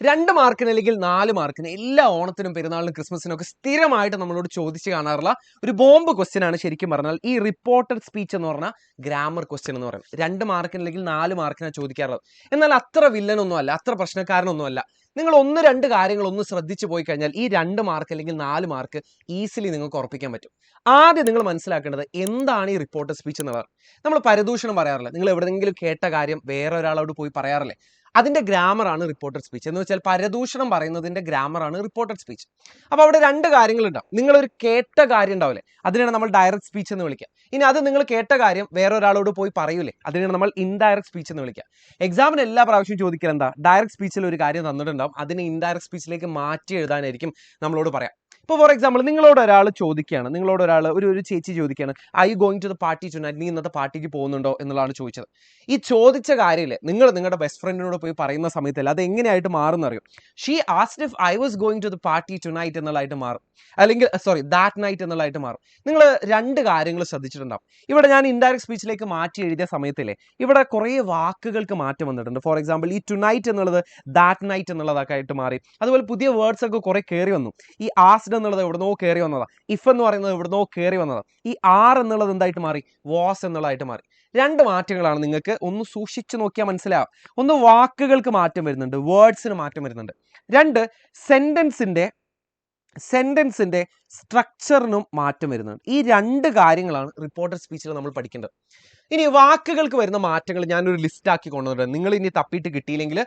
2 മാർക്കിന് അല്ലെങ്കിൽ 4 മാർക്കിന് എല്ലാ ഓണത്തിനും പെരുന്നാളിനും ക്രിസ്മസിനും ഒക്കെ സ്ഥിരമായിട്ട് നമ്മളോട് ചോദിച്ച് കാണാറുള്ള ഒരു ബോംബ് ക്വസ്റ്റ്യൻ ആണ് ശരിക്കും പറഞ്ഞാൽ ഈ റിപ്പോർട്ടഡ് സ്പീച്ച് എന്ന് പറഞ്ഞാൽ ഗ്രാമർ ക്വസ്റ്റ്യൻ എന്ന് പറയുന്നത്. 2 മാർക്കിന് അല്ലെങ്കിൽ 4 മാർക്കിനാണ് ചോദിക്കാറുള്ളത്. എന്നാൽ അത്ര വില്ലനൊന്നും അല്ല, അത്ര പ്രശ്നക്കാരനൊന്നും അല്ല. നിങ്ങൾ 1-2 കാര്യങ്ങൾ ഒന്ന് ശ്രദ്ധിച്ചു പോയി കഴിഞ്ഞാൽ ഈ 2 മാർക്ക് അല്ലെങ്കിൽ 4 മാർക്ക് ഈസിലി നിങ്ങൾക്ക് ഉറപ്പിക്കാൻ പറ്റും. ആദ്യം നിങ്ങൾ മനസ്സിലാക്കേണ്ടത് എന്താണ് ഈ റിപ്പോർട്ടഡ് സ്പീച്ച് എന്നുള്ളത്. നമ്മൾ പരദൂഷണം പറയാറില്ല, നിങ്ങൾ എവിടെയെങ്കിലും കേട്ട കാര്യം വേറെ ഒരാളോട് പോയി പറയാറില്ലേ, അതിന്റെ ഗ്രാമറാണ് റിപ്പോർട്ടഡ് സ്പീച്ച്. എന്ന് വെച്ചാൽ പരദൂഷണം പറയുന്നതിന്റെ ഗ്രാമറാണ് റിപ്പോർട്ടഡ് സ്പീച്ച്. അപ്പോൾ അവിടെ 2 കാര്യങ്ങളുണ്ടാവും. നിങ്ങളൊരു കേട്ട കാര്യം ഉണ്ടാവില്ലേ, അതിനാണ് നമ്മൾ ഡയറക്റ്റ് സ്പീച്ച് എന്ന് വിളിക്കുക. ഇനി അത് നിങ്ങൾ കേട്ട കാര്യം വേറെ ഒരാളോട് പോയി പറയൂലേ, അതിനാണ് നമ്മൾ ഇൻഡയറക്റ്റ് സ്പീച്ച് എന്ന് വിളിക്കുക. എക്സാമിന് എല്ലാ പ്രാവശ്യവും ചോദിക്കൽ എന്താ, ഡയറക്റ്റ് സ്പീച്ചിൽ ഒരു കാര്യം തന്നിട്ടുണ്ടാവും, അതിനെ ഇൻഡയറക്റ്റ് സ്പീച്ചിലേക്ക് മാറ്റി എഴുതാനായിരിക്കും നമ്മളോട് പറയാം. ഇപ്പോൾ ഫോർ എക്സാമ്പിൾ നിങ്ങളോട് ഒരാൾ ചോദിക്കുകയാണ്, നിങ്ങളോട് ഒരാൾ ഒരു ചേച്ചി ചോദിക്കുകയാണ്, I you going to the party tonight, നീ ഇന്നത്തെ പാർട്ടിക്ക് പോകുന്നുണ്ടോ എന്നുള്ളതാണ് ചോദിച്ചത്. ഈ ചോദിച്ച കാര്യമില്ലേ, നിങ്ങൾ നിങ്ങളുടെ ബെസ്റ്റ് ഫ്രണ്ടിനോട് പോയി പറയുന്ന സമയത്തല്ല അത് എങ്ങനെയായിട്ട് മാറുന്നറിയോ, she asked if I was going to the party tonight എന്നുള്ളതായിട്ട് മാറും, അല്ലെങ്കിൽ സോറി ദാറ്റ് നൈറ്റ് എന്നുള്ളതായിട്ട് മാറും. നിങ്ങൾ 2 കാര്യങ്ങൾ ശ്രദ്ധിച്ചിട്ടുണ്ടാവും. ഇവിടെ ഞാൻ ഇൻഡയറക്റ്റ് സ്പീച്ചിലേക്ക് മാറ്റി എഴുതിയ സമയത്തില്ലേ, ഇവിടെ കുറേ വാക്കുകൾക്ക് മാറ്റം വന്നിട്ടുണ്ട്. ഫോർ എക്സാമ്പിൾ ഈ ടുനൈറ്റ് എന്നുള്ളത് ദാറ്റ് നൈറ്റ് എന്നുള്ളതൊക്കെ ആയിട്ട് മാറി. അതുപോലെ പുതിയ വേർഡ്സ് ഒക്കെ കുറെ കയറി വന്നു. ഈ ആസ്ഡ് എന്നുള്ളത് എവിടുന്നോ കയറി വന്നതാണ്, ഇഫ് എന്ന് പറയുന്നത് എവിടുന്നോ കയറി വന്നതാണ്. ഈ ആർ എന്നുള്ളത് എന്തായിട്ട് മാറി, വാസ് എന്നുള്ളതായിട്ട് മാറി. 2 മാറ്റങ്ങളാണ്, നിങ്ങൾക്ക് ഒന്ന് സൂക്ഷിച്ചു നോക്കിയാൽ മനസ്സിലാവും. ഒന്ന് വാക്കുകൾക്ക് മാറ്റം വരുന്നുണ്ട്, വേർഡ്സിന് മാറ്റം വരുന്നുണ്ട്. 2 സെന്റൻസിന്റെ സ്ട്രക്ചറിനും മാറ്റം വരുന്നുണ്ട്. ഈ 2 കാര്യങ്ങളാണ് റിപ്പോർട്ടഡ് സ്പീച്ചിൽ നമ്മൾ പഠിക്കേണ്ടത്. ഇനി വാക്കുകൾക്ക് വരുന്ന മാറ്റങ്ങൾ ഞാനൊരു ലിസ്റ്റ് ആക്കി കൊണ്ടുവന്നിട്ടുണ്ട്. നിങ്ങൾ ഇനി തപ്പിയിട്ട് കിട്ടിയില്ലെങ്കിൽ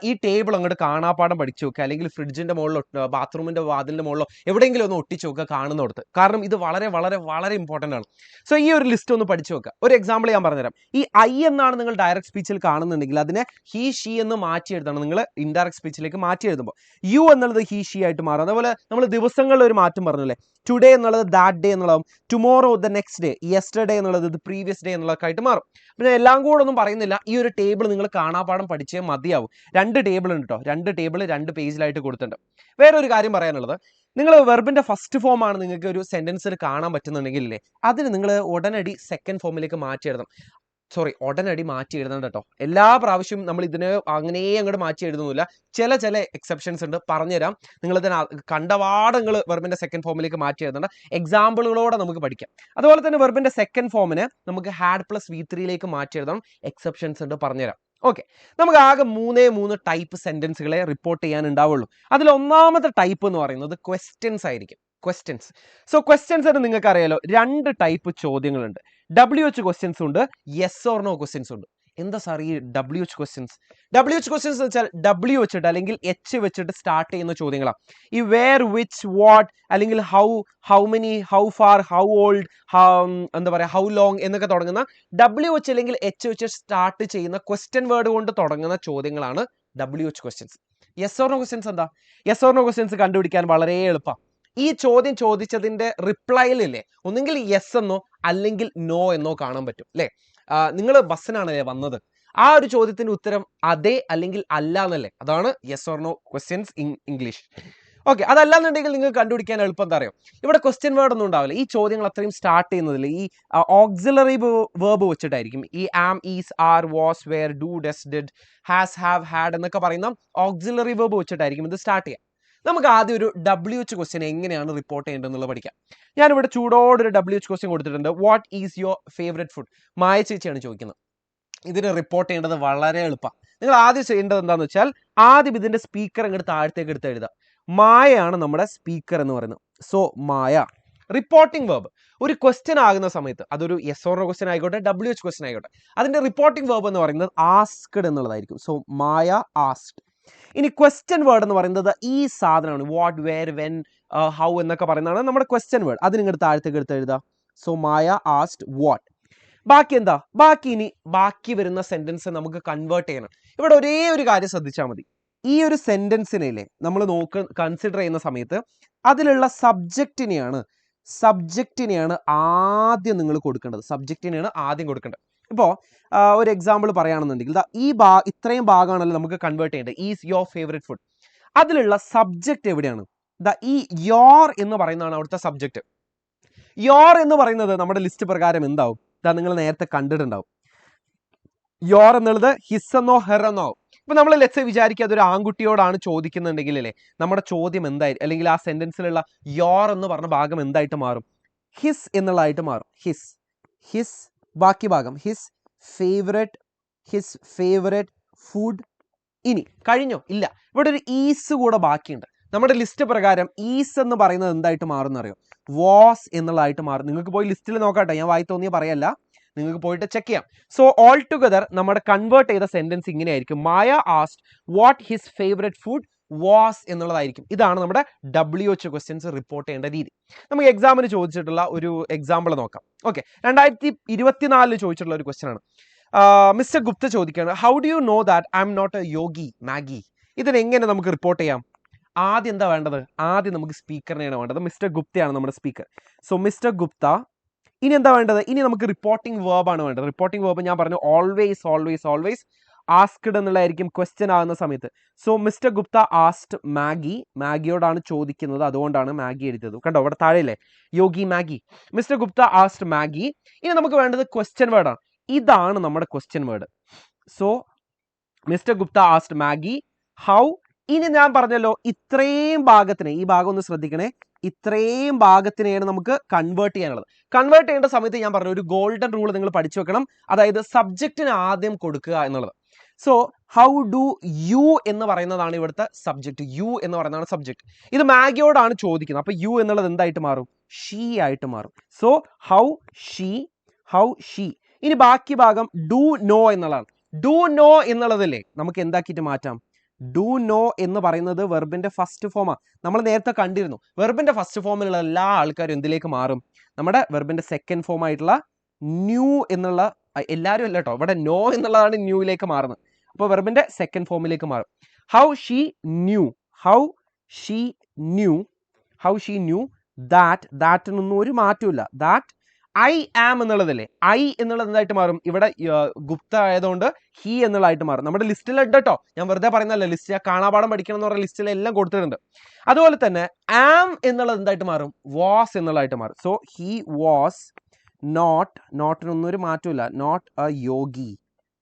ഈ ടേബിൾ അങ്ങോട്ട് കാണാപ്പാടം പഠിച്ചു നോക്കുക, അല്ലെങ്കിൽ ഫ്രിഡ്ജിന്റെ മുകളിലോ ബാത്റൂമിന്റെ വാതിലിന്റെ മുകളിലോ എവിടെയെങ്കിലും ഒന്ന് ഒട്ടിച്ചു നോക്കുക കാണുന്നിടത്ത്. കാരണം ഇത് വളരെ വളരെ വളരെ ഇമ്പോർട്ടൻ്റ് ആണ്. സോ ഈ ഒരു ലിസ്റ്റ് ഒന്ന് പഠിച്ചു നോക്കുക. ഒരു എക്സാമ്പിൾ ഞാൻ പറഞ്ഞുതരാം. ഈ ഐ എന്നാണ് നിങ്ങൾ ഡയറക്റ്റ് സ്പീച്ചിൽ കാണുന്നുണ്ടെങ്കിൽ അതിനെ ഹി ഷീ എന്ന് മാറ്റി എഴുതണം നിങ്ങൾ ഇൻഡയറക്റ്റ് സ്പീച്ചിലേക്ക് മാറ്റി എഴുതുമ്പോൾ. യു എന്നുള്ളത് ഹി ഷീ ആയിട്ട് മാറും. അതേപോലെ നമ്മൾ ദിവസങ്ങളിൽ ഒരു മാറ്റം പറഞ്ഞല്ലേ, ടുഡേ എന്നുള്ളത് ദാറ്റ് ഡേ എന്നുള്ളതും, tomorrow the next day, yesterday എന്നുള്ളത് ദ പ്രീവിയസ് ഡേ എന്നുള്ളതൊക്കെ ആയിട്ട് മാറും. അപ്പം ഞാൻ എല്ലാം കൂടെ ഒന്നും പറയുന്നില്ല, ഈ ഒരു ടേബിൾ നിങ്ങൾ കാണാപ്പാടം പഠിച്ചേ മതിയാവും. 2 ടേബിൾ ഉണ്ട് കേട്ടോ, 2 ടേബിൾ 2 പേജിലായിട്ട് കൊടുത്തിട്ടുണ്ട്. വേറൊരു കാര്യം പറയാനുള്ളത്, നിങ്ങൾ വെർബിന്റെ ഫസ്റ്റ് ഫോം ആണ് നിങ്ങൾക്ക് ഒരു സെന്റൻസിൽ കാണാൻ പറ്റുന്നുണ്ടെങ്കിൽ ഇല്ലേ, അതിന് നിങ്ങൾ ഉടനടി സെക്കൻഡ് ഫോമിലേക്ക് മാറ്റി എഴുതണം. ഉടനടി മാറ്റി എഴുതണം കേട്ടോ. എല്ലാ പ്രാവശ്യവും നമ്മൾ ഇതിന് അങ്ങനെ അങ്ങോട്ട് മാറ്റി എഴുതുന്നില്ല. ചില എക്സെപ്ഷൻസ് ഉണ്ട്, പറഞ്ഞുതരാം. നിങ്ങളിതിന് കണ്ടപാടങ്ങൾ വെർബിന്റെ സെക്കൻഡ് ഫോമിലേക്ക് മാറ്റി എഴുതേണ്ട, എക്സാമ്പിളുകളോടെ നമുക്ക് പഠിക്കാം. അതുപോലെ തന്നെ വെർബിന്റെ സെക്കൻഡ് ഫോമിന് നമുക്ക് ഹാഡ് പ്ലസ് V3 മാറ്റി എഴുതണം, എക്സെപ്ഷൻസ് ഉണ്ട്, പറഞ്ഞുതരാം. ഓക്കെ, നമുക്ക് ആകെ 3 ടൈപ്പ് സെന്റൻസുകളെ റിപ്പോർട്ട് ചെയ്യാൻ ഉണ്ടാവുള്ളൂ. അതിൽ ഒന്നാമത്തെ ടൈപ്പ് എന്ന് പറയുന്നത് ക്വസ്റ്റ്യൻസ് ആയിരിക്കും. ക്വസ്റ്റ്യൻസ്. സോ ക്വസ്റ്റ്യൻസിന് നിങ്ങൾക്ക് അറിയാലോ 2 ടൈപ്പ് ചോദ്യങ്ങളുണ്ട്. WH ക്വസ്റ്റ്യൻസ് ഉണ്ട്, യെസ് ഓർ നോ ക്വസ്റ്റ്യൻസ് ഉണ്ട്. എന്താ സാർ ഈ WH ക്വസ്റ്റ്യൻസ്? WH ക്വസ്റ്റ്യൻസ് എന്ന് വെച്ചാൽ W വെച്ചിട്ട് അല്ലെങ്കിൽ H വെച്ചിട്ട് സ്റ്റാർട്ട് ചെയ്യുന്ന ചോദ്യങ്ങളാണ്. ഈ വേർ, വിച്ച്, വാട്ട്, അല്ലെങ്കിൽ how many, how far, how old, എന്താ പറയുക, ഹൗ ലോങ് എന്നൊക്കെ തുടങ്ങുന്ന WH അല്ലെങ്കിൽ H വെച്ച് സ്റ്റാർട്ട് ചെയ്യുന്ന ക്വസ്റ്റ്യൻ വേർഡ് കൊണ്ട് തുടങ്ങുന്ന ചോദ്യങ്ങളാണ് WH questions. Yes or no questions എന്താ? യെസ് ഓർ നോ ക്വസ്റ്റ്യൻസ് കണ്ടുപിടിക്കാൻ വളരെ എളുപ്പമാണ്. ഈ ചോദ്യം ചോദിച്ചതിന്റെ റിപ്ലൈയിലില്ലേ, ഒന്നെങ്കിൽ യെസ് എന്നോ അല്ലെങ്കിൽ നോ എന്നോ കാണാൻ പറ്റും അല്ലേ. നിങ്ങൾ ബസ്സിനാണല്ലേ വന്നത്, ആ ഒരു ചോദ്യത്തിന്റെ ഉത്തരം അതെ അല്ലെങ്കിൽ അല്ല എന്നല്ലേ, അതാണ് yes or no questions in English. Okay, അതല്ലാന്നുണ്ടെങ്കിൽ നിങ്ങൾക്ക് കണ്ടുപിടിക്കാൻ എളുപ്പം എന്താ അറിയോ, ഇവിടെ ക്വസ്റ്റ്യൻ വേർഡ് ഒന്നും ഉണ്ടാവില്ല. ഈ ചോദ്യങ്ങൾ അത്രയും സ്റ്റാർട്ട് ചെയ്യുന്നതിൽ ഈ ഓക്സിലറി വേർബ് വെച്ചിട്ടായിരിക്കും. ഈ am, is, are, was, were, do, does, did, has, have, had എന്നൊക്കെ പറയുന്ന ഓക്സിലറി വേർബ് വെച്ചിട്ടായിരിക്കും ഇത് സ്റ്റാർട്ട് ചെയ്യുക. നമുക്ക് ആദ്യം ഒരു WH ക്വസ്റ്റ്യൻ എങ്ങനെയാണ് റിപ്പോർട്ട് ചെയ്യേണ്ടതെന്നുള്ളത് പഠിക്കാം. ഞാനിവിടെ ചൂടോടൊരു WH ക്വസ്റ്റ്യൻ കൊടുത്തിട്ടുണ്ട്. What is your favourite food? Maya ചേച്ചിയാണ് ചോദിക്കുന്നത്. ഇതിന് റിപ്പോർട്ട് ചെയ്യേണ്ടത് വളരെ എളുപ്പമാണ്. നിങ്ങൾ ആദ്യം ചെയ്യേണ്ടത് എന്താണെന്ന് വെച്ചാൽ ആദ്യം ഇതിന്റെ സ്പീക്കർ അങ്ങോട്ട് താഴത്തേക്ക് എടുത്ത് എഴുതുക. മായയാണ് നമ്മുടെ സ്പീക്കർ എന്ന് പറയുന്നത്. സോ മായ. റിപ്പോർട്ടിംഗ് വേർബ് ഒരു ക്വസ്റ്റ്യൻ ആകുന്ന സമയത്ത്, അതൊരു യെസ് ഓർ നോ ക്വസ്റ്റ്യൻ ആയിക്കോട്ടെ, WH ക്വസ്റ്റ്യൻ ആയിക്കോട്ടെ, അതിന്റെ റിപ്പോർട്ടിംഗ് വേർബ് എന്ന് പറയുന്നത് ആസ്ക്ഡ് എന്നുള്ളതായിരിക്കും. സോ മായ ആസ്ക്ഡ്. ഇനി ക്വസ്റ്റ്യൻ വേർഡ് എന്ന് പറയുന്നത് ഈ സാധനമാണ്, വാട്ട്, വെയർ, വെൻ, ഹൗ എന്നൊക്കെ പറയുന്നതാണ് നമ്മുടെ ക്വസ്റ്റ്യൻ വേർഡ്. അത് നിങ്ങൾ താഴത്തേക്ക് എടുത്ത് എഴുതുക. So Maya asked what. ബാക്കി എന്താ? ബാക്കി വരുന്ന സെന്റൻസ് നമുക്ക് കൺവേർട്ട് ചെയ്യണം. ഇവിടെ ഒരേ ഒരു കാര്യം ശ്രദ്ധിച്ചാൽ മതി. ഈ ഒരു സെന്റൻസിനെ നമ്മൾ കൺസിഡർ ചെയ്യുന്ന സമയത്ത് അതിലുള്ള സബ്ജക്റ്റിനെയാണ് ആദ്യം നിങ്ങൾ കൊടുക്കേണ്ടത്. സബ്ജക്റ്റിനെയാണ് ആദ്യം കൊടുക്കേണ്ടത്. ഇപ്പോൾ ഒരു എക്സാമ്പിൾ പറയുകയാണെന്നുണ്ടെങ്കിൽ ഇത്രയും ഭാഗമാണല്ലോ നമുക്ക് കൺവേർട്ട് ചെയ്യേണ്ടത്. Is your favourite food. അതിലുള്ള സബ്ജക്റ്റ് എവിടെയാണ്? ഈ യോർ എന്ന് പറയുന്നതാണ് അവിടുത്തെ സബ്ജക്റ്റ്. യോർ എന്ന് പറയുന്നത് നമ്മുടെ ലിസ്റ്റ് പ്രകാരം എന്താവും? നിങ്ങൾ നേരത്തെ കണ്ടിട്ടുണ്ടാവും. യോർ എന്നുള്ളത് ഹിസ് എന്നോ ഹെർ എന്നോ. ഇപ്പൊ നമ്മൾ ലെറ്റ്സ് വിചാരിക്കുക അതൊരു ആൺകുട്ടിയോടാണ് ചോദിക്കുന്നുണ്ടെങ്കിൽ അല്ലേ നമ്മുടെ ചോദ്യം എന്തായിരിക്കും, അല്ലെങ്കിൽ ആ സെന്റൻസിലുള്ള യോർ എന്ന് പറഞ്ഞ ഭാഗം എന്തായിട്ട് മാറും? ഹിസ് എന്നുള്ളതായിട്ട് മാറും. ഹിസ് ബാക്കി ഭാഗം ഹിസ് ഫേവറേറ്റ് ഫുഡ്. ഇനി കഴിഞ്ഞോ? ഇല്ല, ഇവിടെ ഒരു ഈസ് കൂടെ ബാക്കിയുണ്ട്. നമ്മുടെ ലിസ്റ്റ് പ്രകാരം ഈസ് എന്ന് പറയുന്നത് എന്തായിട്ട് മാറുന്നറിയോ? വാസ് എന്നുള്ളതായിട്ട് മാറും. നിങ്ങൾക്ക് പോയി ലിസ്റ്റിൽ നോക്കാട്ടെ, ഞാൻ വായി തോന്നിയ പറയല്ല, നിങ്ങൾക്ക് പോയിട്ട് ചെക്ക് ചെയ്യാം. സോ ഓൾ ടുഗദർ നമ്മുടെ കൺവേർട്ട് ചെയ്ത സെന്റൻസ് ഇങ്ങനെയായിരിക്കും. Maya asked what his favourite food was എന്നുള്ളതായിരിക്കും. ഇതാണ് നമ്മുടെ WHO ക്വസ്റ്റ്യൻസ് റിപ്പോർട്ട് ചെയ്യേണ്ട രീതി. നമുക്ക് എക്സാമിന് ചോദിച്ചിട്ടുള്ള ഒരു എക്സാമ്പിൾ നോക്കാം. ഓക്കെ, 2024 ചോദിച്ചിട്ടുള്ള ഒരു ക്വസ്റ്റ്യൻ ആണ്. മിസ്റ്റർ ഗുപ്ത ചോദിക്കുകയാണ്, how do you know that I am not a Yogi Maggie? ഇതിനെങ്ങനെ നമുക്ക് റിപ്പോർട്ട് ചെയ്യാം? ആദ്യം എന്താ വേണ്ടത്? ആദ്യം നമുക്ക് സ്പീക്കറിനെയാണ് വേണ്ടത്. മിസ്റ്റർ ഗുപ്തയാണ് നമ്മുടെ സ്പീക്കർ. So mister Gupta. ഇനി എന്താ വേണ്ടത്? ഇനി നമുക്ക് റിപ്പോർട്ടിംഗ് വേർബാണ് വേണ്ടത്. റിപ്പോർട്ടിംഗ് വേർബ് ഞാൻ പറഞ്ഞു ഓൾവേസ് ആസ്ക്ഡ് എന്നുള്ളതായിരിക്കും ക്വസ്റ്റ്യൻ ആകുന്ന സമയത്ത്. So mister Gupta asked Maggie. മാഗിയോടാണ് ചോദിക്കുന്നത്, അതുകൊണ്ടാണ് മാഗി എഴുതിയത്. കണ്ടോ ഇവിടെ താഴെയല്ലേ yogi Maggie. Mister Gupta asked Maggie. ഇനി നമുക്ക് വേണ്ടത് ക്വസ്റ്റ്യൻ വേർഡാണ്. ഇതാണ് നമ്മുടെ question word. So mister Gupta asked Maggie how. ഇനി ഞാൻ പറഞ്ഞല്ലോ ഇത്രയും ഭാഗത്തിനെ, ഈ ഭാഗം ഒന്ന് ശ്രദ്ധിക്കണേ, ഇത്രയും ഭാഗത്തിനെയാണ് നമുക്ക് കൺവേർട്ട് ചെയ്യാനുള്ളത്. കൺവേർട്ട് ചെയ്യേണ്ട സമയത്ത് ഞാൻ പറഞ്ഞു ഒരു ഗോൾഡൻ റൂൾ നിങ്ങൾ പഠിച്ചു വെക്കണം. അതായത് സബ്ജക്റ്റിന് ആദ്യം കൊടുക്കുക എന്നുള്ളത്. സോ ഹൗ ഡു യു എന്ന് പറയുന്നതാണ് ഇവിടുത്തെ സബ്ജക്റ്റ്. യു എന്ന് പറയുന്നതാണ് സബ്ജക്റ്റ്. ഇത് മാഗിയോടാണ് ചോദിക്കുന്നത്. അപ്പൊ യു എന്നുള്ളത് എന്തായിട്ട് മാറും? ഷീ ആയിട്ട് മാറും. So how she. ഇനി ബാക്കി ഭാഗം ഡു നോ എന്നുള്ളതാണ്. ഡു നോ എന്നുള്ളതല്ലേ നമുക്ക് എന്താക്കിയിട്ട് മാറ്റാം? ഡു നോ എന്ന് പറയുന്നത് വെർബിന്റെ ഫസ്റ്റ് ഫോമാണ്. നമ്മൾ നേരത്തെ കണ്ടിരുന്നു. വെർബിന്റെ ഫസ്റ്റ് ഫോമിലുള്ള എല്ലാ ആൾക്കാരും എന്തിലേക്ക് മാറും? നമ്മുടെ വെർബിന്റെ സെക്കൻഡ് ഫോം ആയിട്ടുള്ള ന്യൂ എന്നുള്ള, എല്ലാവരും അല്ല കേട്ടോ, ഇവിടെ നോ എന്നുള്ളതാണ് ന്യൂയിലേക്ക് മാറുന്നത്. അപ്പോൾ വെർബിന്റെ സെക്കൻഡ് ഫോമിലേക്ക് മാറും. ഹൗ ഷീ ന്യൂ ദാറ്റിനൊന്നും ഒരു മാറ്റമില്ല. ദാറ്റ് ഐ ആം എന്നുള്ളതല്ലേ, ഐ എന്നുള്ളത് എന്തായിട്ട് മാറും? ഇവിടെ ഗുപ്ത ആയതുകൊണ്ട് ഹി എന്നുള്ളതായിട്ട് മാറും. നമ്മുടെ ലിസ്റ്റിലുണ്ട് കേട്ടോ, ഞാൻ വെറുതെ പറയുന്നതല്ല. ലിസ്റ്റ് കാണാപാഠം പഠിക്കണം എന്ന് പറഞ്ഞ ലിസ്റ്റിലെല്ലാം കൊടുത്തിട്ടുണ്ട്. അതുപോലെ തന്നെ ആം എന്നുള്ളത് എന്തായിട്ട് മാറും? വാസ് എന്നുള്ളതായിട്ട് മാറും. സോ ഹി വാസ് നോട്ടിനൊന്നും ഒരു മാറ്റമില്ല. Not a Yogi.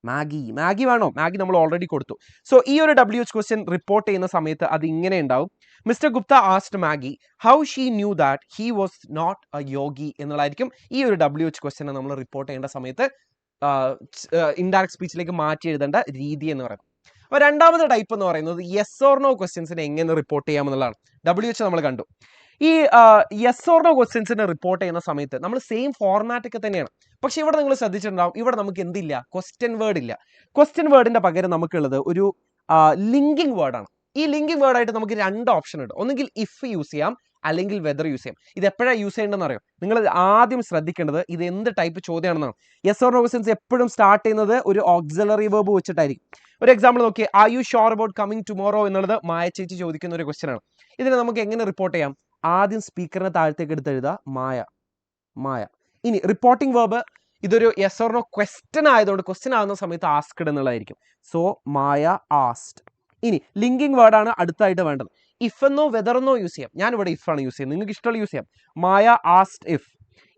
മാഗി വേണോ? മാഗി നമ്മൾ ഓൾറെഡി കൊടുത്തു. സോ ഈ ഒരു WH ക്വസ്റ്റ്യൻ റിപ്പോർട്ട് ചെയ്യുന്ന സമയത്ത് അത് ഇങ്ങനെ ഉണ്ടാവും. Mister Gupta asked Maggie how she knew that he was not a yogi എന്നുള്ളതായിരിക്കും ഈ ഒരു WH ക്വസ്റ്റ്യനെ നമ്മൾ റിപ്പോർട്ട് ചെയ്യേണ്ട സമയത്ത് ഇൻഡയറക്റ്റ് സ്പീച്ചിലേക്ക് മാറ്റി എഴുതേണ്ട രീതി എന്ന് പറയുന്നത്. അപ്പോൾ രണ്ടാമത്തെ ടൈപ്പ് എന്ന് പറയുന്നത് യെസ് ഓർ നോ ക്വസ്റ്റ്യൻസിനെ എങ്ങനെ റിപ്പോർട്ട് ചെയ്യാമെന്നുള്ളതാണ്. WH നമ്മൾ കണ്ടു. ഈ യെസ് ഓർ നോ ക്വസ്റ്റ്യൻസിനെ റിപ്പോർട്ട് ചെയ്യുന്ന സമയത്ത് നമ്മൾ സെയിം ഫോർമാറ്റ് ഒക്കെ തന്നെയാണ്. പക്ഷെ ഇവിടെ നിങ്ങൾ ശ്രദ്ധിച്ചിട്ടുണ്ടാവും, ഇവിടെ നമുക്ക് എന്തില്ല? ക്വസ്റ്റ്യൻ വേർഡ് ഇല്ല. ക്വസ്റ്റ്യൻ വേർഡിന്റെ പകരം നമുക്കുള്ളത് ഒരു ലിങ്കിങ് വേർഡാണ്. ഈ ലിങ്കിങ് വേർഡായിട്ട് നമുക്ക് രണ്ട് ഓപ്ഷൻ ഉണ്ട്. ഒന്നുകിൽ ഇഫ് യൂസ് ചെയ്യാം, അല്ലെങ്കിൽ വെദർ യൂസ് ചെയ്യാം. ഇത് എപ്പോഴാണ് യൂസ് ചെയ്യേണ്ടതെന്ന് അറിയോ? നിങ്ങൾ ആദ്യം ശ്രദ്ധിക്കേണ്ടത് ഇത് എന്ത് ടൈപ്പ് ചോദ്യമാണെന്നാണ്. യെസ് ഓർ നോ ക്വസ്റ്റ്യൻസ് എപ്പോഴും സ്റ്റാർട്ട് ചെയ്യുന്നത് ഒരു ഓക്സിലറി വേർബ് വെച്ചിട്ടായിരിക്കും. ഒരു എക്സാമ്പിൾ നോക്കിയേ, are you sure about coming tomorrow എന്നുള്ളത് മായ ചേച്ചി ചോദിക്കുന്ന ഒരു ക്വസ്റ്റ്യൻ ആണ്. ഇതിനെ നമുക്ക് എങ്ങനെ റിപ്പോർട്ട് ചെയ്യാം? ആദ്യം സ്പീക്കറിനെ താഴത്തേക്ക് എടുത്ത് എഴുതുക മായ. ഇനി റിപ്പോർട്ടിംഗ് വേർബ് ഇതൊരു യെസ് ഓർ നോ ക്വസ്റ്റ്യൻ ആയതുകൊണ്ട് ക്വസ്റ്റ്യൻ ആകുന്ന സമയത്ത് ആസ്ക്ഡ് എന്നുള്ളതായിരിക്കും. സോ മായ ആസ്ക്ഡ്. ഇനി ലിങ്കിങ് വേർഡാണ് അടുത്തായിട്ട് വേണ്ടത്. ഇഫ് എന്നോ വെദർ എന്നോ യൂസ് ചെയ്യാം. ഞാനിവിടെ ഇഫ് ആണ് യൂസ് ചെയ്യുന്നത്, നിങ്ങൾക്ക് ഇഷ്ടമുള്ള യൂസ് ചെയ്യാം. മായ ആസ്ക്ഡ് ഇഫ്.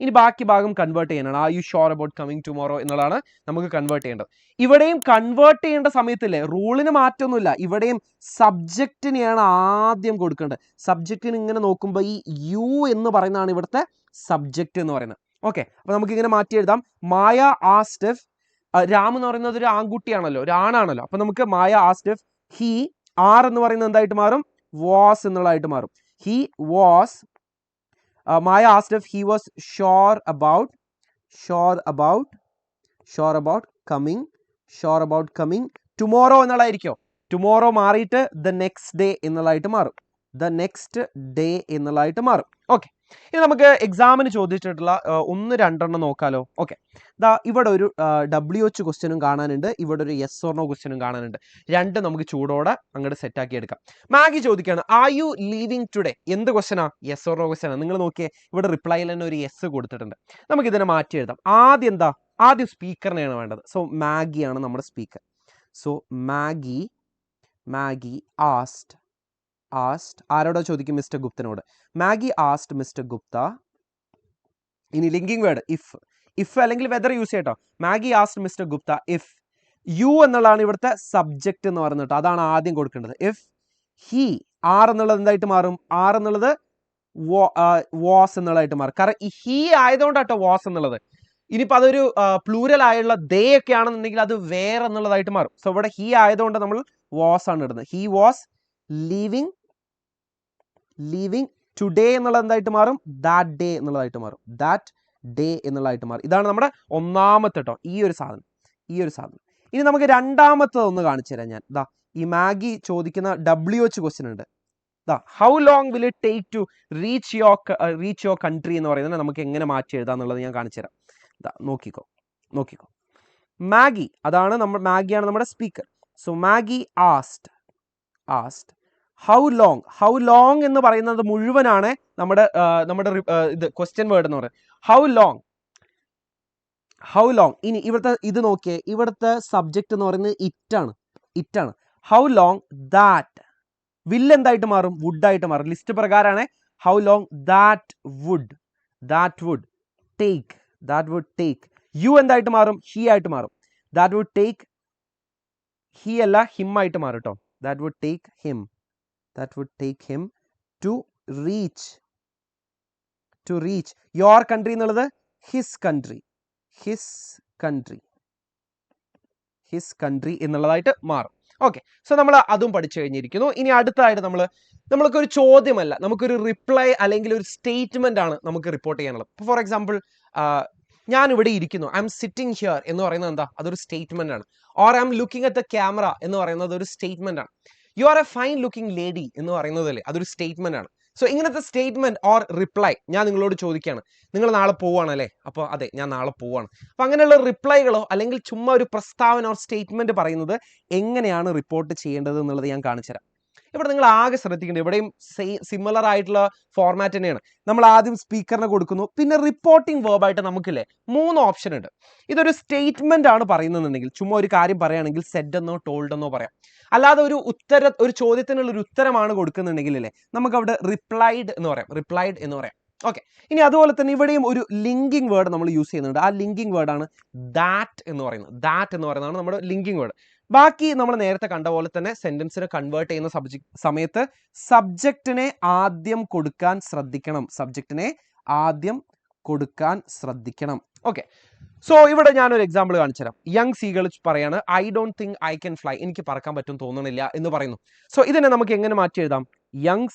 ഇനി ബാക്കി ഭാഗം കൺവേർട്ട് ചെയ്യാനാണ്. R you sure about coming tomorrow എന്നുള്ളതാണ് നമുക്ക് കൺവേർട്ട് ചെയ്യേണ്ടത്. ഇവിടെയും കൺവേർട്ട് ചെയ്യേണ്ട സമയത്തില്ലേ റൂളിന് മാറ്റമൊന്നുമില്ല. ഇവിടെയും സബ്ജക്റ്റിനെയാണ് ആദ്യം കൊടുക്കേണ്ടത്. സബ്ജക്റ്റിന് ഇങ്ങനെ നോക്കുമ്പോൾ ഈ യു എന്ന് പറയുന്നതാണ് ഇവിടുത്തെ സബ്ജക്റ്റ് എന്ന് പറയുന്നത്. ഓക്കെ, അപ്പൊ നമുക്ക് ഇങ്ങനെ മാറ്റി എഴുതാം. മായ ആസ്ക്ഡ് ഇഫ്. രാം എന്ന് പറയുന്നത് ഒരു ആൺകുട്ടിയാണല്ലോ, ഒരു ആണാണല്ലോ. അപ്പൊ നമുക്ക് Maya asked if he, are എന്ന് പറയുന്നത് എന്തായിട്ട് മാറും? വാസ് എന്നുള്ളതായിട്ട് മാറും. He was. Maya asked if he was sure about coming tomorrow എന്നുള്ളതായിരിക്കോ? ടുമോറോ മാറിയിട്ട് ദ നെക്സ്റ്റ് ഡേ എന്നുള്ളതായിട്ട് മാറും. ഓക്കെ, ഇനി നമുക്ക് എക്സാമിന് ചോദിച്ചിട്ടുള്ള ഒന്ന് രണ്ടെണ്ണം നോക്കാലോ. ഓക്കെ, ഇവിടെ ഒരു WH ക്വസ്റ്റ്യനും കാണാനുണ്ട്, ഇവിടെ ഒരു യെസ് ഓർ നോ ക്വസ്റ്റ്യനും കാണാനുണ്ട്. രണ്ട് നമുക്ക് ചൂടോടെ അങ്ങോട്ട് സെറ്റ് ആക്കി എടുക്കാം. മാഗി ചോദിക്കുകയാണ്, ആർ യു ലീവിങ് ടുഡേ? എന്ത് ക്വസ്റ്റ്യനാ? യെസ് ഓർ നോ ക്വസ്റ്റ്യനാണ്. നിങ്ങൾ നോക്കിയേ, ഇവിടെ റിപ്ലൈയിൽ തന്നെ ഒരു യെസ് കൊടുത്തിട്ടുണ്ട്. നമുക്ക് ഇതിനെ മാറ്റി എഴുതാം. ആദ്യം സ്പീക്കറിനെയാണ് വേണ്ടത്. സോ മാഗിയാണ് നമ്മുടെ സ്പീക്കർ. So Maggi asked. ആരോടോ ചോദിക്കും? മിസ്റ്റർ ഗുപ്തനോട്. Maggie asked mister Gupta. ഇനി ലിങ്കിങ് വേർഡ് ഇഫ് അല്ലെങ്കിൽ വെദർ യൂസ് ചെയ്യട്ടോ. Maggie asked mister Gupta if you എന്നുള്ളതാണ് ഇവിടുത്തെ സബ്ജക്റ്റ് എന്ന് പറയുന്നത്. അതാണ് ആദ്യം കൊടുക്കേണ്ടത്. ഇഫ് ഹി, ആർ എന്നുള്ളത് എന്തായിട്ട് മാറും? ആർ എന്നുള്ളത് വാസ് എന്നുള്ളതായിട്ട് മാറും. കാരണം ഈ ഹി ആയതുകൊണ്ടാട്ടോ വാസ് എന്നുള്ളത്. ഇനിയിപ്പോൾ അതൊരു പ്ലൂരൽ ആയുള്ള ദേ ഒക്കെ ആണെന്നുണ്ടെങ്കിൽ അത് വേറെ എന്നുള്ളതായിട്ട് മാറും. സോ ഇവിടെ ഹി ആയതുകൊണ്ട് നമ്മൾ വാസ് ആണ് ഇടുന്നത്. ഹി വാസ് ലീവിങ് ടുഡേ എന്നുള്ളത് എന്തായിട്ട് മാറും? ദാറ്റ് ഡേ എന്നുള്ളതായിട്ട് മാറും. ദാറ്റ് ഡേ എന്നുള്ളതായിട്ട് മാറും. ഇതാണ് നമ്മുടെ ഒന്നാമത്തെ കേട്ടോ ഈ ഒരു സാധനം. ഇനി നമുക്ക് രണ്ടാമത്തത് ഒന്ന് കാണിച്ചു തരാം ഞാൻ. ദാ ഈ മാഗി ചോദിക്കുന്ന WH ക്വസ്റ്റ്യൻ ഉണ്ട്. ദാ how long will it take to reach your country എന്ന് പറയുന്നത് നമുക്ക് എങ്ങനെ മാറ്റി എഴുതാം എന്നുള്ളത് ഞാൻ കാണിച്ചു തരാം. ദാ നോക്കിക്കോ. മാഗിയാണ് നമ്മുടെ speaker. So Maggie asked how long എന്ന് പറയുന്നത് മുഴുവനാണ് നമ്മുടെ ഇത് ക്വസ്റ്റ്യൻ വേർഡ് എന്ന് പറയുന്നത്. How long. ഇനി ഇവിടുത്തെ ഇത് നോക്കിയേ, ഇവിടുത്തെ സബ്ജക്റ്റ് എന്ന് പറയുന്നത് ഇറ്റാണ്. ഹൗ ലോങ് ദാറ്റ് വിൽ എന്തായിട്ട് മാറും? വുഡ് ആയിട്ട് മാറും. ലിസ്റ്റ് പ്രകാരമാണ്. How long that would take. You എന്തായിട്ട് മാറും? ഹി ആയിട്ട് മാറും. ദാറ്റ് വുഡ് ടേക്ക്, ഹി അല്ല ഹിം ആയിട്ട് മാറും കേട്ടോ. That would take him to reach your country എന്നുള്ളത് ഹിസ് കൺട്രി എന്നുള്ളതായിട്ട് മാറും. ഓക്കെ, സോ നമ്മൾ അതും പഠിച്ചു കഴിഞ്ഞിരിക്കുന്നു. ഇനി അടുത്തതായിട്ട് നമുക്കൊരു ചോദ്യമല്ല, നമുക്കൊരു റിപ്ലൈ അല്ലെങ്കിൽ ഒരു സ്റ്റേറ്റ്മെന്റ് ആണ് നമുക്ക് റിപ്പോർട്ട് ചെയ്യാനുള്ളത്. ഫോർ എക്സാമ്പിൾ, ഞാൻ ഇവിടെ ഇരിക്കുന്നു, ഐ എം സിറ്റിംഗ് ഹിയർ എന്ന് പറയുന്നത് എന്താ? അതൊരു സ്റ്റേറ്റ്മെന്റ് ആണ്. Or I am looking at the camera എന്ന് പറയുന്നത് ഒരു സ്റ്റേറ്റ്മെന്റ് ആണ്. You are A fine looking lady എന്ന് പറയുന്നതല്ലേ, അതൊരു സ്റ്റേറ്റ്മെന്റ് ആണ്. സോ ഇങ്ങനത്തെ സ്റ്റേറ്റ്മെന്റ് ഓർ റിപ്ലൈ ഞാൻ നിങ്ങളോട് ചോദിക്കുകയാണ്, നിങ്ങൾ നാളെ പോവാണല്ലേ? അപ്പോൾ അതെ, ഞാൻ നാളെ പോവാണ്. അപ്പോൾ അങ്ങനെയുള്ള റിപ്ലൈകളോ അല്ലെങ്കിൽ ചുമ്മാ ഒരു പ്രസ്താവന ഓർ സ്റ്റേറ്റ്മെന്റ് പറയുന്നത് എങ്ങനെയാണ് റിപ്പോർട്ട് ചെയ്യേണ്ടത് എന്നുള്ളത് ഞാൻ കാണിച്ചുതരാം. ഇവിടെ നിങ്ങൾ ആകെ ശ്രദ്ധിക്കേണ്ടത്, ഇവിടെയും സിമിലർ ആയിട്ടുള്ള ഫോർമാറ്റ് തന്നെയാണ്. നമ്മൾ ആദ്യം സ്പീക്കറിനെ കൊടുക്കുന്നു, പിന്നെ റിപ്പോർട്ടിംഗ് വേർബായിട്ട് നമുക്കില്ലേ 3 ഓപ്ഷൻ ഉണ്ട്. ഇതൊരു സ്റ്റേറ്റ്മെന്റ് ആണ് പറയുന്നതെന്നുണ്ടെങ്കിൽ ചുമ്മാ ഒരു കാര്യം പറയുകയാണെങ്കിൽ സെഡ് എന്നോ ടോൾഡ് എന്നോ പറയാം. അല്ലാതെ ഒരു ചോദ്യത്തിനുള്ള ഒരു ഉത്തരമാണ് കൊടുക്കുന്നുണ്ടെങ്കിൽ അല്ലേ നമുക്ക് അവിടെ റിപ്ലൈഡ് എന്ന് പറയാം. ഓക്കെ, ഇനി അതുപോലെ തന്നെ ഇവിടെയും ഒരു ലിങ്കിങ് വേർഡ് നമ്മൾ യൂസ് ചെയ്യുന്നുണ്ട്. ആ ലിങ്കിങ് വേർഡാണ് ദാറ്റ് എന്ന് പറയുന്നതാണ് നമ്മുടെ ലിങ്കിങ് വേർഡ്. ബാക്കി നമ്മൾ നേരത്തെ കണ്ട പോലെ തന്നെ സെന്റൻസിനെ കൺവേർട്ട് ചെയ്യുന്ന സമയത്ത് സബ്ജക്റ്റിനെ ആദ്യം കൊടുക്കാൻ ശ്രദ്ധിക്കണം. ഓക്കെ, സോ ഇവിടെ ഞാനൊരു എക്സാമ്പിൾ കാണിച്ചു തരാം. യങ് സീകൾ പറയാണ്, I don't think I can fly, എനിക്ക് പറക്കാൻ പറ്റും തോന്നണില്ല എന്ന് പറയുന്നു. സോ ഇതിനെ നമുക്ക് എങ്ങനെ മാറ്റി എഴുതാം? യങ്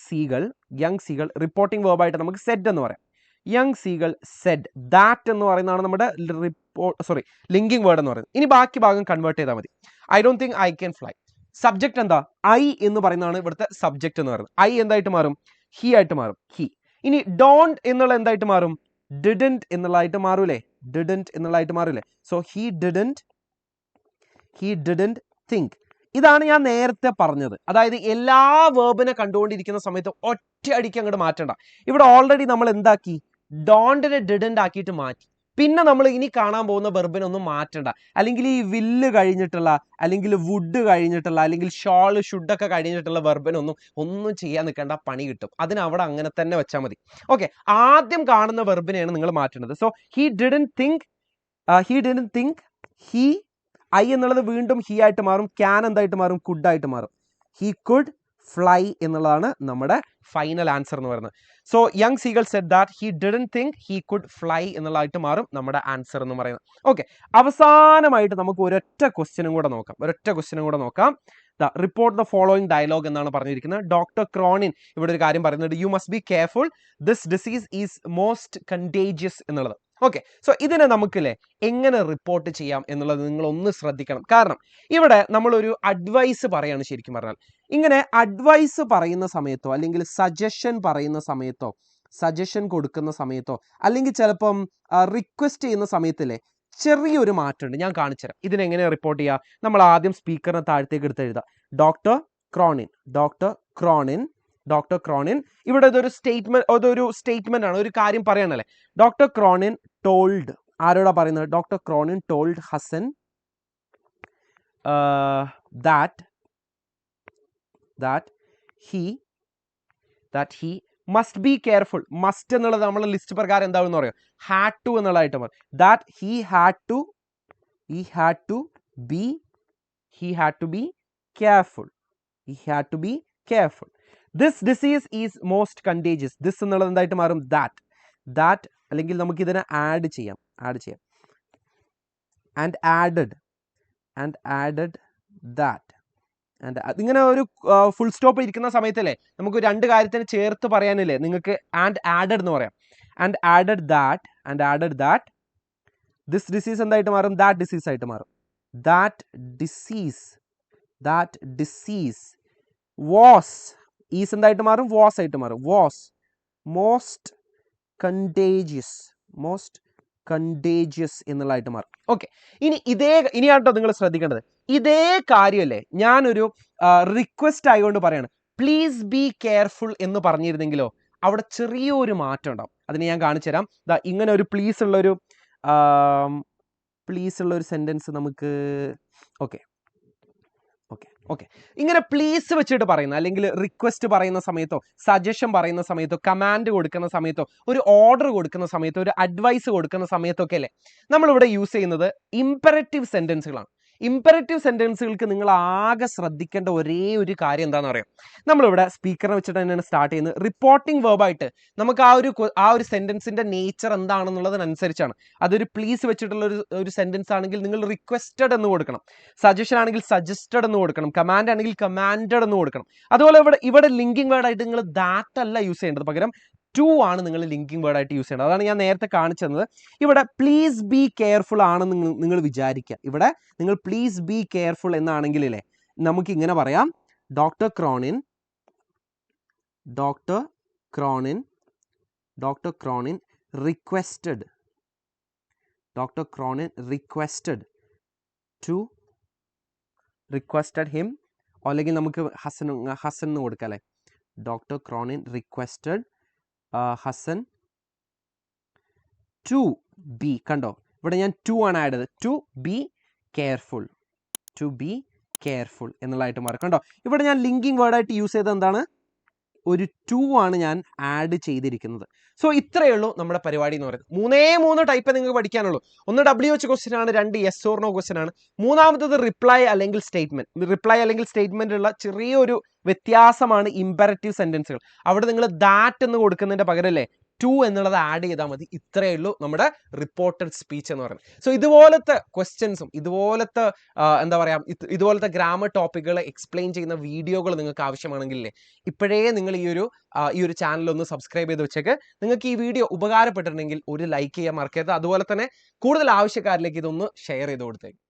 സീകൾ റിപ്പോർട്ടിംഗ് വേർബായിട്ട് നമുക്ക് സെഡ് എന്ന് പറയാം. Young സീകൾ Z. ദാറ്റ് എന്ന് പറയുന്നതാണ് നമ്മുടെ ലിങ്കിങ് വേർഡ് എന്ന് പറയുന്നത്. ഇനി ബാക്കി ഭാഗം കൺവേർട്ട് ചെയ്താൽ മതി. I don't think I can fly. Subject എന്താ? ഐ എന്ന് പറയുന്നതാണ് ഇവിടുത്തെ സബ്ജക്റ്റ് എന്ന് പറയുന്നത്. ഐ എന്തായിട്ട് മാറും? ഹി ആയിട്ട് മാറും. ഇനി ഡോണ്ട് എന്നുള്ള എന്തായിട്ട് മാറും? ഡിഡന്റ് എന്നുള്ളതായിട്ട് മാറൂലേ? So he didn't think. ഇതാണ് ഞാൻ നേരത്തെ പറഞ്ഞത്. അതായത് എല്ലാ വേർബിനെ കണ്ടുകൊണ്ടിരിക്കുന്ന സമയത്ത് ഒറ്റയടിക്ക് അങ്ങോട്ട് മാറ്റണ്ട. ഇവിടെ ഓൾറെഡി നമ്മൾ എന്താക്കി? ഡോണ്ടിനെ ഡിഡന്റ് ആക്കിയിട്ട് മാറ്റി. പിന്നെ നമ്മൾ ഇനി കാണാൻ പോകുന്ന വെർബിനൊന്നും മാറ്റണ്ട. അല്ലെങ്കിൽ ഈ വില്ല് കഴിഞ്ഞിട്ടുള്ള, അല്ലെങ്കിൽ വുഡ് കഴിഞ്ഞിട്ടുള്ള, അല്ലെങ്കിൽ ഷോള് ഷുഡൊക്കെ കഴിഞ്ഞിട്ടുള്ള വെർബിനൊന്നും ചെയ്യാൻ നിൽക്കേണ്ട, പണി കിട്ടും. അതിന് അവിടെ അങ്ങനെ തന്നെ വെച്ചാൽ മതി. ഓക്കെ, ആദ്യം കാണുന്ന വെർബിനെയാണ് നിങ്ങൾ മാറ്റുന്നത്. So he didn't think. I എന്നുള്ളത് വീണ്ടും ഹി ആയിട്ട് മാറും. ക്യാൻ എന്തായിട്ട് മാറും? കുഡ് ആയിട്ട് മാറും. ഹി കുഡ് ഫ്ലൈ എന്നുള്ളതാണ് നമ്മുടെ ഫൈനൽ ആൻസർ എന്ന് പറയുന്നത്. So young seagull said that he didn't think he could fly എന്നുള്ളതായിട്ട് മാറും നമ്മുടെ ആൻസർ എന്ന് പറയുന്നത്. ഓക്കെ, അവസാനമായിട്ട് നമുക്ക് ഒരൊറ്റ ക്വസ്റ്റ്യനും കൂടെ നോക്കാം. റിപ്പോർട്ട് ദ ഫോളോയിങ് ഡയലോഗ് എന്നാണ് പറഞ്ഞിരിക്കുന്നത്. ഡോക്ടർ ക്രോണിൻ ഇവിടെ ഒരു കാര്യം പറയുന്നുണ്ട്, you must be careful, this disease is most contagious എന്നുള്ളത്. ഓക്കെ, സോ ഇതിനെ നമുക്കില്ലേ എങ്ങനെ റിപ്പോർട്ട് ചെയ്യാം എന്നുള്ളത് നിങ്ങൾ ഒന്ന് ശ്രദ്ധിക്കണം. കാരണം ഇവിടെ നമ്മളൊരു അഡ്വൈസ് പറയാണ്. ശരിക്കും പറഞ്ഞാൽ ഇങ്ങനെ അഡ്വൈസ് പറയുന്ന സമയത്തോ, അല്ലെങ്കിൽ സജഷൻ പറയുന്ന സമയത്തോ, സജഷൻ കൊടുക്കുന്ന സമയത്തോ, അല്ലെങ്കിൽ ചിലപ്പം റിക്വസ്റ്റ് ചെയ്യുന്ന സമയത്തില്ലേ ചെറിയൊരു മാറ്റമുണ്ട്. ഞാൻ കാണിച്ചുതരാം ഇതിനെങ്ങനെ റിപ്പോർട്ട് ചെയ്യുക. നമ്മൾ ആദ്യം സ്പീക്കറിനെ താഴത്തേക്ക് എടുത്ത് എഴുതാം. Doctor Cronin. ഇവിടെ അതൊരു സ്റ്റേറ്റ്മെന്റ് ആണ്, ഒരു കാര്യം പറയാനല്ലേ. ഡോക്ടർ ക്രോണിൻ ടോൾഡ്, ആരോടാ പറയുന്നത്? Doctor Cronin told Hasan that he must be careful. Must എന്നുള്ളത് നമ്മളെ ലിസ്റ്റ് പ്രകാരം എന്താണെന്ന് പറയാം? ഹാഡ് ടു എന്നുള്ളതായിട്ട് മാറും. That he had to be he had to be careful. He had to be careful. This disease is most contagious. This എന്നുള്ളത് എന്തായിട്ട് മാറും? that അല്ലെങ്കിൽ നമുക്ക് ഇതിനെ ആഡ് ചെയ്യാം and added that and ഇങ്ങനെ ഒരു ഫുൾ സ്റ്റോപ്പ് ഇരിക്കുന്ന സമയത്തല്ലേ നമുക്ക് രണ്ട് കാര്യത്തിന് ചേർത്ത് പറയാനില്ലേ നിങ്ങൾക്ക് and added എന്ന് പറയാം. and added that this disease എന്തായിട്ട് മാറും? that disease ആയിട്ട് മാറും. that disease was is എന്തായിട്ട് മാറും? was ആയിട്ട് മാറും. was most contagious എന്നുള്ളതായിട്ട് മാറും. ഓക്കെ, ഇനിയാട്ടോ നിങ്ങൾ ശ്രദ്ധിക്കേണ്ടത്. ഇതേ കാര്യമല്ലേ ഞാനൊരു റിക്വസ്റ്റ് ആയതുകൊണ്ട് പറയാണ് പ്ലീസ് ബി കെയർഫുൾ എന്ന് പറഞ്ഞിരുന്നെങ്കിലോ അവിടെ ചെറിയൊരു മാറ്റം ഉണ്ടാവും. അതിന് ഞാൻ കാണിച്ചു തരാം. ഇങ്ങനെ ഒരു പ്ലീസ് ഉള്ളൊരു സെൻറ്റൻസ് നമുക്ക് ഓക്കെ ഇങ്ങനെ പ്ലീസ് വെച്ചിട്ട് പറയുന്ന അല്ലെങ്കിൽ റിക്വസ്റ്റ് പറയുന്ന സമയത്തോ സജഷൻ പറയുന്ന സമയത്തോ കമാൻഡ് കൊടുക്കുന്ന സമയത്തോ ഒരു ഓർഡർ കൊടുക്കുന്ന സമയത്തോ ഒരു അഡ്വൈസ് കൊടുക്കുന്ന സമയത്തൊക്കെ അല്ലേ നമ്മളിവിടെ യൂസ് ചെയ്യുന്നത് ഇംപെറേറ്റീവ് സെൻറ്റൻസുകളാണ്. ഇംപെറേറ്റീവ് സെൻറ്റൻസുകൾക്ക് നിങ്ങൾ ആകെ ശ്രദ്ധിക്കേണ്ട ഒരേ ഒരു കാര്യം എന്താണെന്ന് അറിയാം. നമ്മളിവിടെ സ്പീക്കറിനെ വെച്ചിട്ട് തന്നെയാണ് സ്റ്റാർട്ട് ചെയ്യുന്നത്. റിപ്പോർട്ടിംഗ് വേർബായിട്ട് നമുക്ക് ആ ഒരു സെൻറ്റൻസിൻ്റെ നേച്ചർ എന്താണെന്നുള്ളതിനനുസരിച്ചാണ്. അതൊരു പ്ലീസ് വെച്ചിട്ടുള്ള ഒരു സെൻറ്റൻസ് ആണെങ്കിൽ നിങ്ങൾ റിക്വസ്റ്റഡ് എന്ന് കൊടുക്കണം, സജഷൻ ആണെങ്കിൽ സജസ്റ്റഡ് എന്ന് കൊടുക്കണം, കമാൻഡ് ആണെങ്കിൽ കമാൻഡഡ് എന്ന് കൊടുക്കണം. അതുപോലെ ഇവിടെ ലിങ്കിങ് വേർഡായിട്ട് നിങ്ങൾ ദാറ്റ് അല്ല യൂസ് ചെയ്യേണ്ടത്, പകരം ടു ആണ് നിങ്ങൾ ലിങ്കിങ് വേർഡായിട്ട് യൂസ് ചെയ്യേണ്ടത്. അതാണ് ഞാൻ നേരത്തെ കാണിച്ചു തന്നത്. ഇവിടെ പ്ലീസ് ബി കെയർഫുൾ ആണെന്ന് നിങ്ങൾ വിചാരിക്കുക. ഇവിടെ നിങ്ങൾ പ്ലീസ് ബി കെയർഫുൾ എന്നാണെങ്കിലേ നമുക്ക് ഇങ്ങനെ പറയാം, ഡോക്ടർ ക്രോണിൻ റിക്വസ്റ്റഡ് ഹിം, അല്ലെങ്കിൽ നമുക്ക് ഹസൻ എന്ന് കൊടുക്കാം അല്ലേ. Doctor Cronin requested Hasan to be, കണ്ടോ ഇവിടെ ഞാൻ ടു ആണ് ആഡ് ചെയ്തത്, ടു ബി കെയർഫുൾ എന്നുള്ളതായിട്ട് മാറി. കണ്ടോ ഇവിടെ ഞാൻ ലിങ്കിങ് വേർഡായിട്ട് യൂസ് ചെയ്തത് എന്താണ്? ഒരു ടു ആണ് ഞാൻ ആഡ് ചെയ്തിരിക്കുന്നത്. സോ ഇത്രയേ ഉള്ളൂ നമ്മുടെ പരിപാടി എന്ന് പറയുന്നത്. മൂന്ന് ടൈപ്പ് നിങ്ങൾക്ക് പഠിക്കാനുള്ളൂ. ഒന്ന് WH ക്വസ്റ്റ്യൻ ആണ്, രണ്ട് യെസ് ഓർ നോ ക്വസ്റ്റ്യൻ ആണ്, മൂന്നാമത്തത് റിപ്ലൈ അല്ലെങ്കിൽ സ്റ്റേറ്റ്മെന്റ് ഉള്ള ചെറിയൊരു വ്യത്യാസമാണ് ഇംപെറേറ്റീവ് സെന്റൻസുകൾ. അവിടെ നിങ്ങൾ ദാറ്റ് എന്ന് കൊടുക്കുന്നതിന്റെ പകരല്ലേ ടു എന്നുള്ളത് ആഡ് ചെയ്താൽ മതി. ഇത്രയേ ഉള്ളൂ നമ്മുടെ റിപ്പോർട്ടഡ് സ്പീച്ച് എന്ന് പറയുന്നത്. സോ ഇതുപോലത്തെ ക്വസ്റ്റ്യൻസും ഇതുപോലത്തെ ഇതുപോലത്തെ ഗ്രാമർ ടോപ്പിക്കുകൾ എക്സ്പ്ലെയിൻ ചെയ്യുന്ന വീഡിയോകൾ നിങ്ങൾക്ക് ആവശ്യമാണെങ്കിലേ ഇപ്പോഴേ നിങ്ങൾ ഈ ഒരു ചാനൽ ഒന്ന് സബ്സ്ക്രൈബ് ചെയ്ത് വെച്ചേക്ക്. നിങ്ങൾക്ക് ഈ വീഡിയോ ഉപകാരപ്പെട്ടിട്ടുണ്ടെങ്കിൽ ഒരു ലൈക്ക് ചെയ്യാൻ മറക്കരുത്. അതുപോലെ തന്നെ കൂടുതൽ ആവശ്യക്കാരിലേക്ക് ഇതൊന്ന് ഷെയർ ചെയ്ത് കൊടുത്തേക്ക്.